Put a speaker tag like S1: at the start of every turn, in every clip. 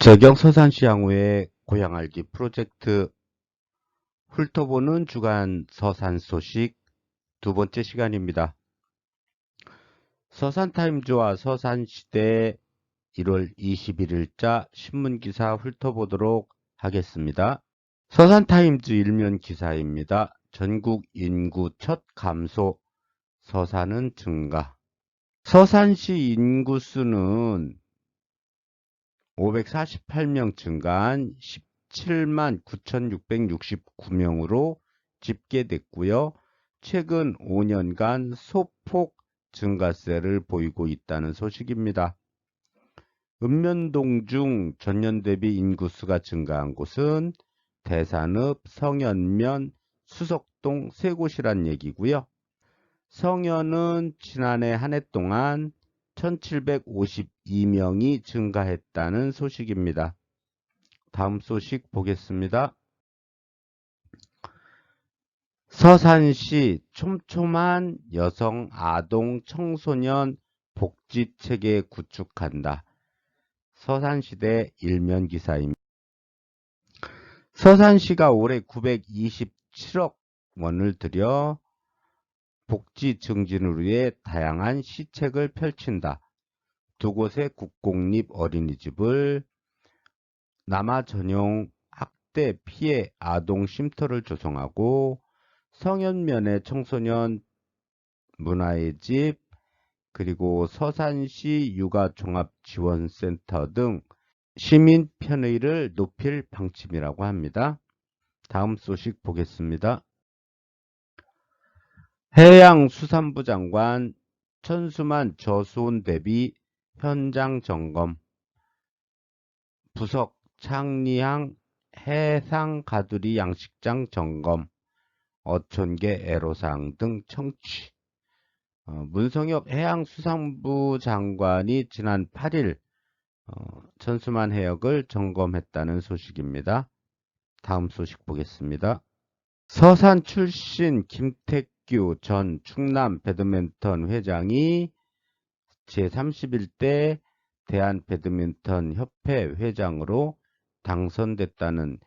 S1: 재경 서산시 양호의 고향 알기 프로젝트 훑어보는 주간 서산 소식 두 번째 시간입니다. 서산타임즈와 서산시대 1월 21일자 신문기사 훑어보도록 하겠습니다. 서산타임즈 일면 기사입니다. 전국 인구 첫 감소, 서산은 증가. 서산시 인구수는 548명 증가한 17만 9,669명으로 집계됐고요. 최근 5년간 소폭 증가세를 보이고 있다는 소식입니다. 읍면동 중 전년 대비 인구수가 증가한 곳은 대산읍, 성현면, 수석동 세 곳이란 얘기고요. 성현은 지난해 한 해 동안 1752명이 증가했다는 소식입니다. 다음 소식 보겠습니다. 서산시 촘촘한 여성, 아동, 청소년 복지체계 구축한다. 서산시대 일면 기사입니다. 서산시가 올해 927억 원을 들여 복지 증진을 위해 다양한 시책을 펼친다. 두 곳의 국공립 어린이집을 남아 전용 학대 피해 아동 쉼터를 조성하고 성현면의 청소년 문화의 집 그리고 서산시 육아종합지원센터 등 시민 편의를 높일 방침이라고 합니다. 다음 소식 보겠습니다. 해양수산부 장관 천수만 저수온 대비 현장 점검, 부석 창리항 해상가두리 양식장 점검, 어촌계 애로사항 등 청취. 문성엽 해양수산부 장관이 지난 8일 천수만 해역을 점검했다는 소식입니다. 다음 소식 보겠습니다. 서산 출신 김택규 전 충남 배드민턴 회장이 제31대 대한배드민턴 협회 회장으로 당선됐다는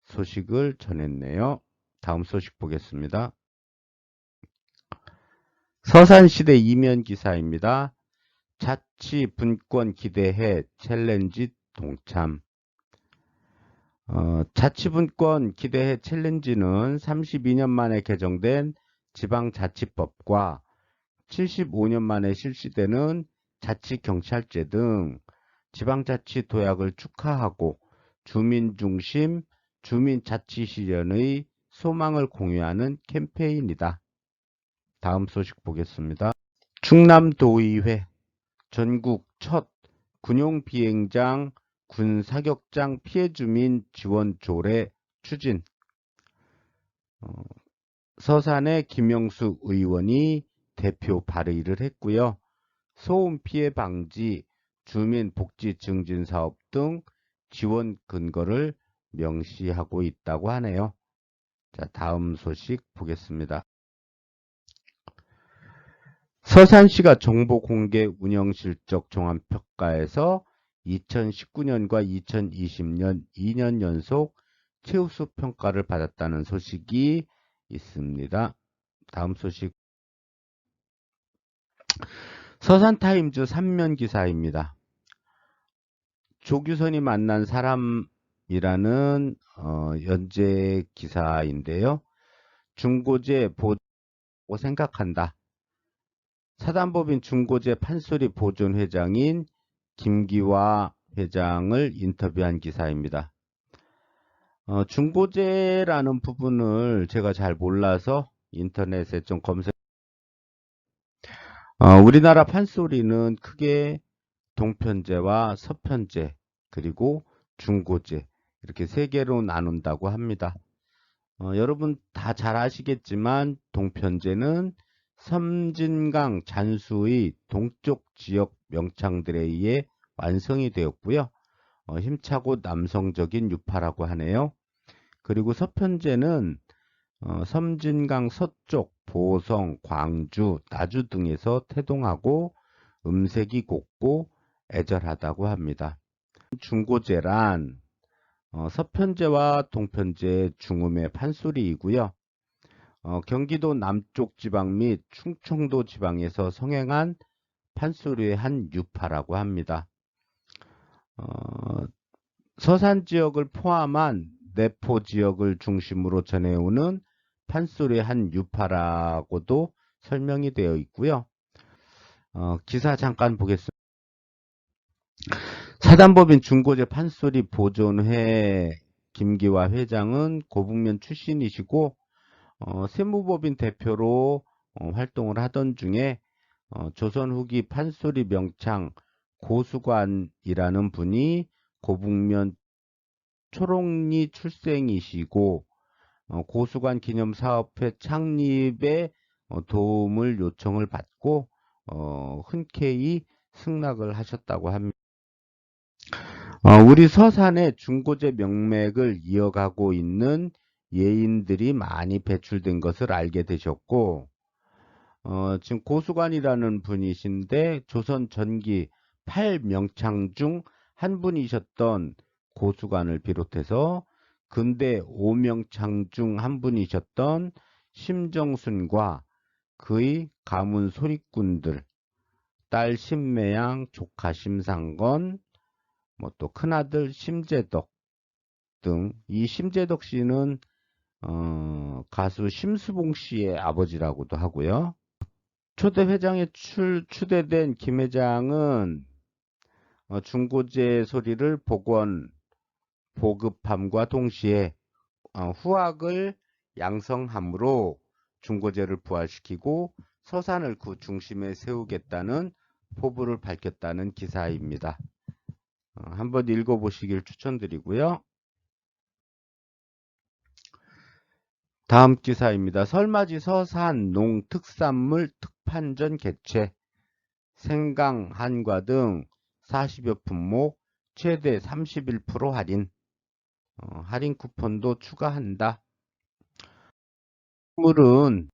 S1: 소식을 전했네요. 다음 소식 보겠습니다. 서산시대 이면 기사입니다. 자치 분권 기대해 챌린지 동참. 자치분권 기대해 챌린지는 32년 만에 개정된 지방자치법과 75년 만에 실시되는 자치경찰제 등 지방자치 도약을 축하하고 주민중심 주민자치실현의 소망을 공유하는 캠페인이다. 다음 소식 보겠습니다. 충남도의회 전국 첫 군용비행장 군사격장 피해주민 지원 조례 추진. 서산의 김영수 의원이 대표 발의를 했고요. 소음 피해 방지, 주민 복지 증진 사업 등 지원 근거를 명시하고 있다고 하네요. 자, 다음 소식 보겠습니다. 서산시가 정보 공개 운영 실적 종합평가에서 2019년과 2020년 2년 연속 최우수 평가를 받았다는 소식이 있습니다. 다음 소식. 서산타임즈 3면 기사입니다. 조규선이 만난 사람이라는 연재 기사인데요. 중고제 보호라고 생각한다. 사단법인 중고제 판소리 보존 회장인 김기화 회장을 인터뷰한 기사입니다. 중고제라는 부분을 제가 잘 몰라서 인터넷에 좀 검색. 우리나라 판소리는 크게 동편제와 서편제 그리고 중고제 이렇게 세 개로 나눈다고 합니다. 여러분 다 잘 아시겠지만 동편제는 섬진강 잔수의 동쪽 지역 명창들에 의해 완성이 되었고요. 힘차고 남성적인 유파라고 하네요. 그리고 서편제는 섬진강 서쪽 보성, 광주, 나주 등에서 태동하고 음색이 곱고 애절하다고 합니다. 중고제란 서편제와 동편제의 중음의 판소리이고요. 경기도 남쪽 지방 및 충청도 지방에서 성행한 판소리의 한 유파라고 합니다. 서산 지역을 포함한 내포 지역을 중심으로 전해오는 판소리의 한 유파라고도 설명이 되어 있고요. 기사 잠깐 보겠습니다. 사단법인 중고제 판소리 보존회 김기화 회장은 고북면 출신이시고 세무법인 대표로 활동을 하던 중에 조선 후기 판소리 명창 고수관이라는 분이 고북면 초롱리 출생이시고 고수관 기념사업회 창립에 도움을 요청을 받고 흔쾌히 승낙을 하셨다고 합니다. 우리 서산의 중고제 명맥을 이어가고 있는 예인들이 많이 배출된 것을 알게 되셨고 지금 고수관이라는 분이신데 조선 전기 8명창 중 한 분이셨던 고수관을 비롯해서 근대 5명창 중 한 분이셨던 심정순과 그의 가문 소리꾼들, 딸 심매양, 조카 심상건, 뭐 또 큰아들 심재덕 등, 이 심재덕 씨는 가수 심수봉 씨의 아버지라고도 하고요. 초대 회장에 추대된 김 회장은 중고제 소리를 보급함과 동시에 후학을 양성함으로 중고제를 부활시키고 서산을 그 중심에 세우겠다는 포부를 밝혔다는 기사입니다. 한번 읽어보시길 추천드리고요. 다음 기사입니다. 설맞이 서산 농특산물 특판전 개최, 생강, 한과 등 40여 품목 최대 31% 할인, 할인 쿠폰도 추가한다. 물은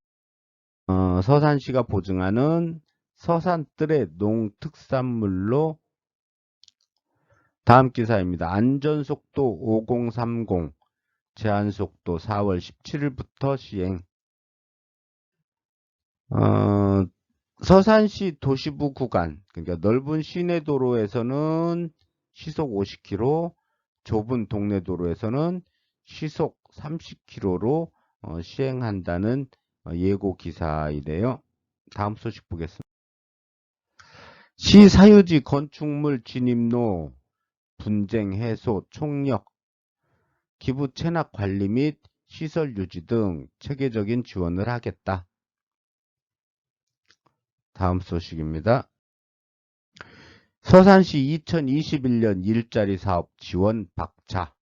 S1: 서산시가 보증하는 서산뜰의 농특산물로. 다음 기사입니다. 안전속도 5030 제한속도 4월 17일부터 시행. 서산시 도시부 구간, 그러니까 넓은 시내도로에서는 시속 50km, 좁은 동네도로에서는 시속 30km로 시행한다는 예고 기사이네요. 다음 소식 보겠습니다. 시 사유지 건축물 진입로 분쟁 해소 총력, 기부 체납 관리 및 시설 유지 등 체계적인 지원을 하겠다. 다음 소식입니다. 서산시 2021년 일자리 사업 지원 박차.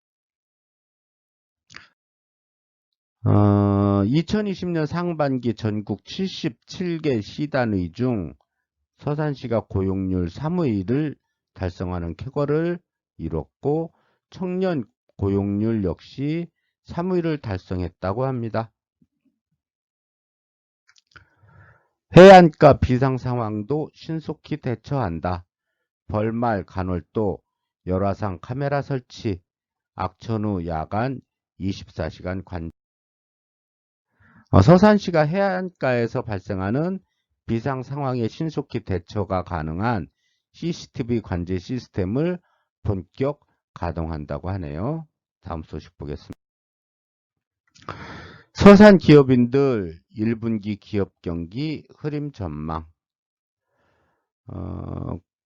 S1: 2020년 상반기 전국 77개 시단위 중 서산시가 고용률 3위를 달성하는 쾌거를 이뤘고 청년 고용률 역시 3위를 달성했다고 합니다. 해안가 비상 상황도 신속히 대처한다. 벌말 간월도 열화상 카메라 설치, 악천후 야간 24시간 관. 서산시가 해안가에서 발생하는 비상 상황에 신속히 대처가 가능한 CCTV 관제 시스템을 본격 가동한다고 하네요. 다음 소식 보겠습니다. 서산 기업인들 1분기 기업 경기 흐림 전망.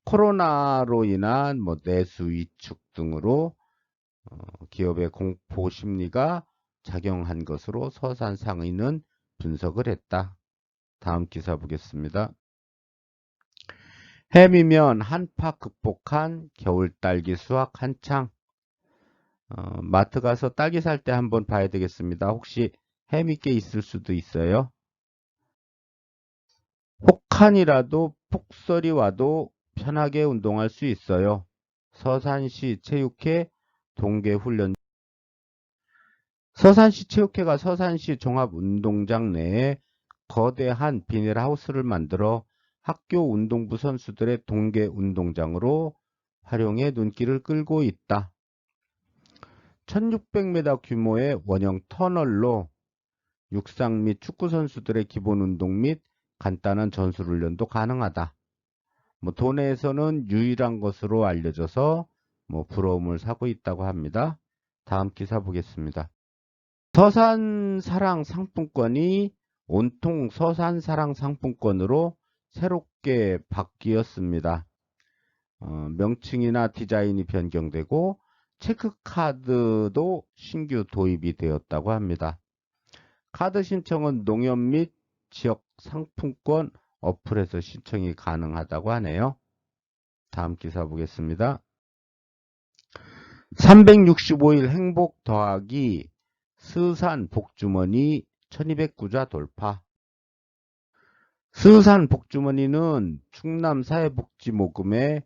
S1: 코로나로 인한 내수 위축 등으로 기업의 공포 심리가 작용한 것으로 서산 상인은 분석을 했다. 다음 기사 보겠습니다. 해미면 한파 극복한 겨울 딸기 수확 한창. 마트 가서 딸기 살 때 한번 봐야 되겠습니다. 혹시 해미께 있을 수도 있어요. 혹한이라도 폭설이 와도 편하게 운동할 수 있어요. 서산시 체육회 동계훈련. 서산시 체육회가 서산시 종합운동장 내에 거대한 비닐하우스를 만들어 학교 운동부 선수들의 동계운동장으로 활용해 눈길을 끌고 있다. 1600m 규모의 원형 터널로 육상 및 축구 선수들의 기본 운동 및 간단한 전술훈련도 가능하다. 도내에서는 유일한 것으로 알려져서 부러움을 사고 있다고 합니다. 다음 기사 보겠습니다. 서산사랑 상품권이 온통 서산사랑 상품권으로 새롭게 바뀌었습니다. 명칭이나 디자인이 변경되고 체크카드도 신규 도입이 되었다고 합니다. 카드 신청은 농협 및 지역 상품권 어플에서 신청이 가능하다고 하네요. 다음 기사 보겠습니다. 365일 행복 더하기 스산 복주머니 1200구자 돌파. 스산 복주머니는 충남 사회복지모금회와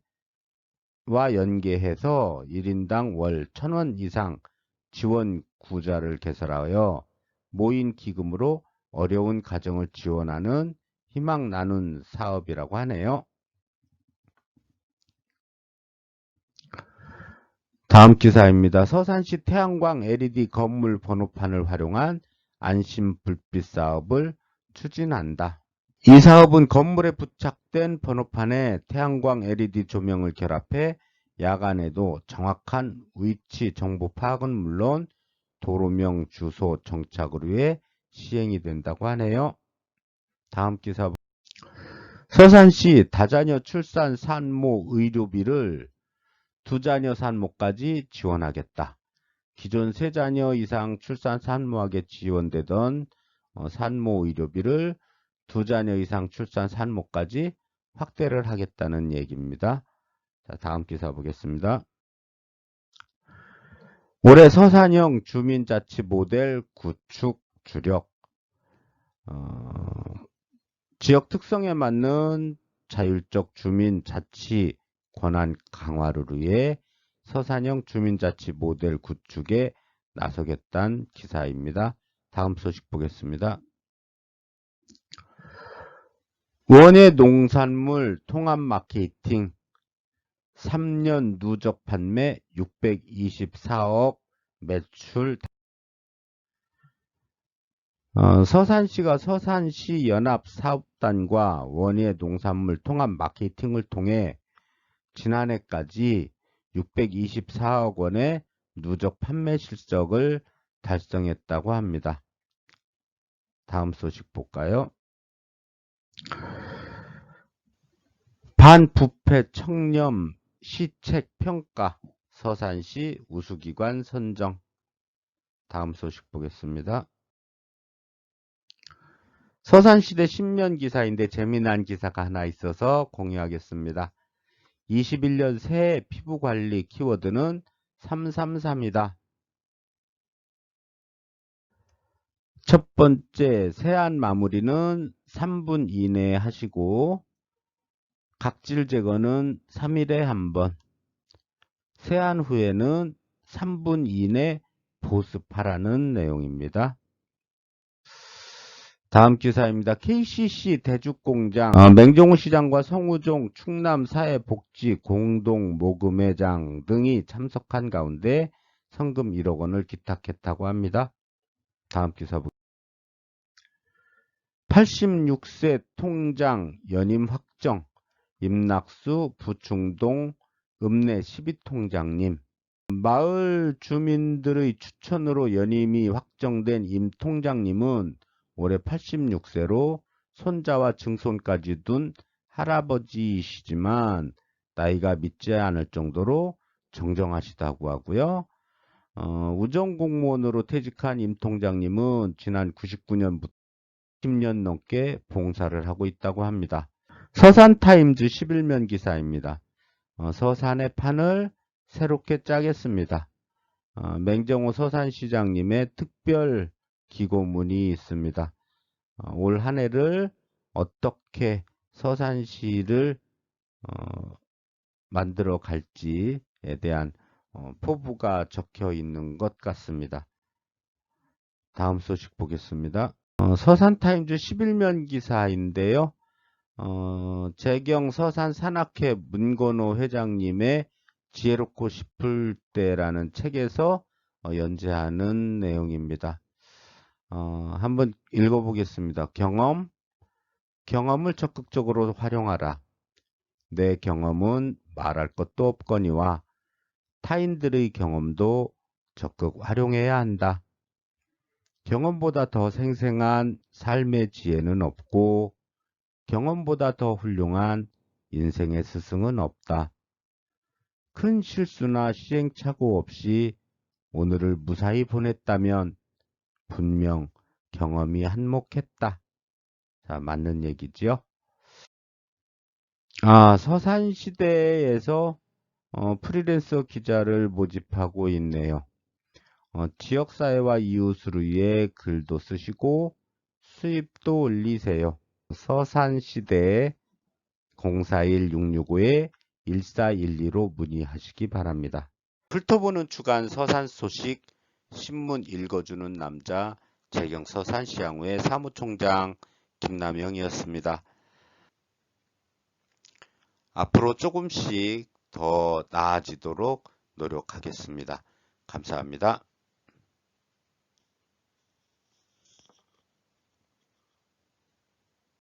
S1: 연계해서 1인당 월 1000원 이상 지원 구자를 개설하여 모인 기금으로 어려운 가정을 지원하는 희망 나눔 사업이라고 하네요. 다음 기사입니다. 서산시 태양광 LED 건물 번호판을 활용한 안심 불빛 사업을 추진한다. 이 사업은 건물에 부착된 번호판에 태양광 LED 조명을 결합해 야간에도 정확한 위치 정보 파악은 물론 도로명, 주소, 정착을 위해 시행이 된다고 하네요. 다음 기사. 서산시 다자녀 출산 산모 의료비를 2자녀 산모까지 지원하겠다. 기존 3자녀 이상 출산 산모에게 지원되던 산모 의료비를 2자녀 이상 출산 산모까지 확대를 하겠다는 얘기입니다. 자, 다음 기사 보겠습니다. 올해 서산형 주민자치 모델 구축 주력. 지역 특성에 맞는 자율적 주민자치 권한 강화를 위해 서산형 주민자치 모델 구축에 나서겠다는 기사입니다. 다음 소식 보겠습니다. 원예 농산물 통합 마케팅 3년 누적 판매 624억 매출. 서산시가 서산시 연합사업단과 원예 농산물 통합 마케팅을 통해 지난해까지 624억 원의 누적 판매 실적을 달성했다고 합니다. 다음 소식 볼까요? 반부패 청렴 시책 평가 서산시 우수기관 선정. 다음 소식 보겠습니다. 서산시대 신면 기사인데 재미난 기사가 하나 있어서 공유하겠습니다. 21년 새해 피부관리 키워드는 333이다. 첫 번째, 세안 마무리는 3분 이내에 하시고 각질 제거는 3일에 한 번, 세안 후에는 3분 이내 보습하라는 내용입니다. 다음 기사입니다. KCC 대죽공장 맹종우 시장과 성우종 충남사회복지공동모금회장 등이 참석한 가운데 성금 1억 원을 기탁했다고 합니다. 다음 기사 86세 통장 연임 확정 임낙수 부충동 읍내 12통장님. 마을 주민들의 추천으로 연임이 확정된 임 통장님은 올해 86세로 손자와 증손까지 둔 할아버지이시지만 나이가 믿지 않을 정도로 정정하시다고 하고요. 우정공무원으로 퇴직한 임 통장님은 지난 99년부터 10년 넘게 봉사를 하고 있다고 합니다. 서산타임즈 11면 기사입니다. 서산의 판을 새롭게 짜겠습니다. 맹정호 서산시장님의 특별 기고문이 있습니다. 올 한 해를 어떻게 서산시를 만들어 갈지에 대한 포부가 적혀 있는 것 같습니다. 다음 소식 보겠습니다. 서산타임즈 11면 기사인데요. 재경 서산산악회 문건호 회장님의 지혜롭고 싶을 때라는 책에서 연재하는 내용입니다. 한번 읽어보겠습니다. 경험을 적극적으로 활용하라. 내 경험은 말할 것도 없거니와 타인들의 경험도 적극 활용해야 한다. 경험보다 더 생생한 삶의 지혜는 없고 경험보다 더 훌륭한 인생의 스승은 없다. 큰 실수나 시행착오 없이 오늘을 무사히 보냈다면 분명 경험이 한몫했다. 자, 맞는 얘기지요. 서산시대에서 프리랜서 기자를 모집하고 있네요. 지역사회와 이웃을 위해 글도 쓰시고 수입도 올리세요. 서산시대에 041-665-1412로 문의하시기 바랍니다. 훑어보는 주간 서산 소식 신문 읽어주는 남자 재경 서산시향후의 사무총장 김남영이었습니다. 앞으로 조금씩 더 나아지도록 노력하겠습니다. 감사합니다.